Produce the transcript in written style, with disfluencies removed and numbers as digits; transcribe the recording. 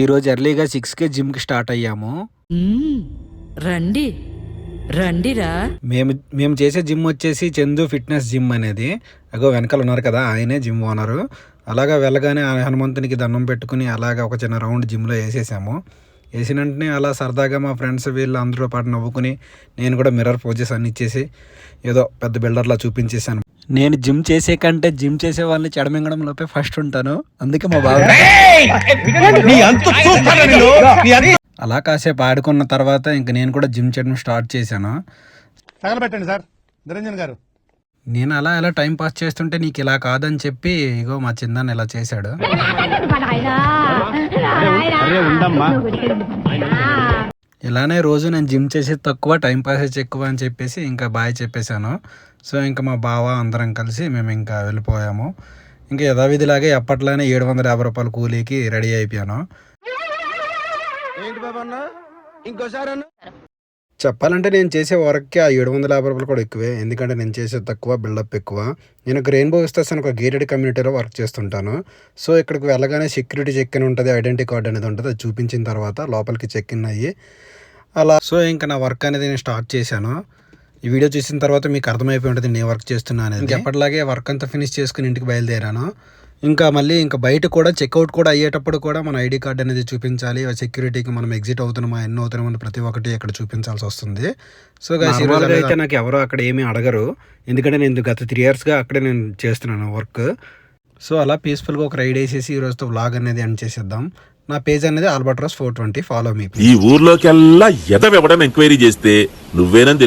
ఈరోజు ఎర్లీగా 6కే జిమ్కి స్టార్ట్ అయ్యాము. రండి రండిరా. మేము చేసే జిమ్ వచ్చేసి చందు ఫిట్నెస్ జిమ్ అనేది. అగో వెనకాల ఉన్నారు కదా, ఆయనే జిమ్ ఓనరు. అలాగా వెళ్ళగానే ఆ హనుమంతునికి దండం పెట్టుకుని అలాగా ఒక చిన్న రౌండ్ జిమ్లో వేసేసాము. వేసిన వెంటనే అలా సరదాగా మా ఫ్రెండ్స్ వీళ్ళు అందరూ పాటు నవ్వుకుని నేను కూడా మిర్రర్ పోజెస్ అన్ని ఇచ్చేసి ఏదో పెద్ద బిల్డర్లా చూపించేశాను. నేను జిమ్ చేసే కంటే జిమ్ చేసే వాళ్ళని చెడమింగడం లోపే ఫస్ట్ ఉంటాను. అందుకే మా బాబు అలా కాసేపు ఆడుకున్న తర్వాత ఇంక నేను కూడా జిమ్ చేయడం స్టార్ట్ చేశాను. తగలబెట్టండి సార్ నిరంజన్ గారు. నేను అలా ఎలా టైం పాస్ చేస్తుంటే నీకు ఇలా కాదని చెప్పి ఇగో మా చిన్నాన్న ఇలా చేశాడు. ఇలానే రోజు నేను జిమ్ చేసేది తక్కువ, టైం పాస్ ఎక్కువ అని చెప్పేసి ఇంకా బాయ్ చెప్పేశాను. సో ఇంకా మా బావ అందరం కలిసి మేము ఇంకా వెళ్ళిపోయాము. ఇంకా యథావిధిలాగే ఎప్పట్లానే 750 రూపాయల కూలీకి రెడీ అయిపోయాను. చెప్పాలంటే నేను చేసే వర్క్కి ఆ 750 రూపాయలు కూడా ఎక్కువే. ఎందుకంటే నేను చేసేది తక్కువ, బిల్డప్ ఎక్కువ. నేను ఒక రెయిన్బో విస్తాస్ అని ఒక గేటెడ్ కమ్యూనిటీలో వర్క్ చేస్తుంటాను. సో ఇక్కడికి వెళ్ళగానే సెక్యూరిటీ చెక్ ఇన్ ఉంటుంది, ఐడెంటిటీ కార్డ్ అనేది ఉంటుంది. అది చూపించిన తర్వాత లోపలికి చెక్ ఇన్ అయ్యి అలా సో ఇంకా నా వర్క్ అనేది నేను స్టార్ట్ చేశాను. ఈ వీడియో చూసిన తర్వాత మీకు అర్థమైపోయి ఉంటుంది నేను వర్క్ చేస్తున్నాను అనేది. ఎప్పటిలాగే వర్క్ అంతా ఫినిష్ చేసుకుని ఇంటికి బయలుదేరాను. ఇంకా మళ్ళీ ఇంకా బయట కూడా చెక్అవుట్ కూడా అయ్యేటప్పుడు కూడా మన ఐడి కార్డ్ అనేది చూపించాలి. సెక్యూరిటీకి మనం ఎగ్జిట్ అవుతున్నామా ఎన్నో అవుతున్నామని ప్రతి ఒక్కటి ఇక్కడ చూపించాల్సి వస్తుంది. సో అయితే నాకు ఎవరో అక్కడ ఏమీ అడగరు, ఎందుకంటే నేను గత 3 yearsగా అక్కడే నేను చేస్తున్నాను వర్క్. సో అలా పీస్ఫుల్గా ఒక రైడ్ వేసేసి ఈ రోజుతో వ్లాగ్ అనేది ఎండ్ చేసేద్దాం. నా పేజ్ అనేది ఆల్బర్ట్రాస్ 420, ఫాలో మీ. ఈ ఊర్లోకెల్లా ఎదవెవడని ఎంక్వైరీ చేస్తే నువ్వేనని